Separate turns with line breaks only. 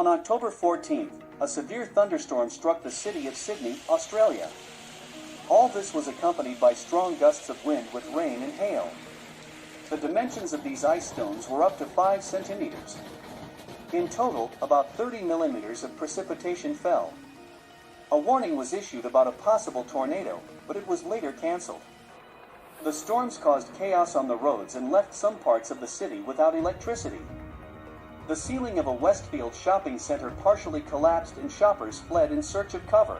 On October 14th, a severe thunderstorm struck the city of Sydney, Australia. All this was accompanied by strong gusts of wind with rain and hail. The dimensions of these ice stones were up to 5 centimeters. In total, about 30 millimeters of precipitation fell. A warning was issued about a possible tornado, but it was later canceled. The storms caused chaos on the roads and left some parts of the city without electricity. The ceiling of a Westfield shopping center partially collapsed and shoppers fled in search of cover.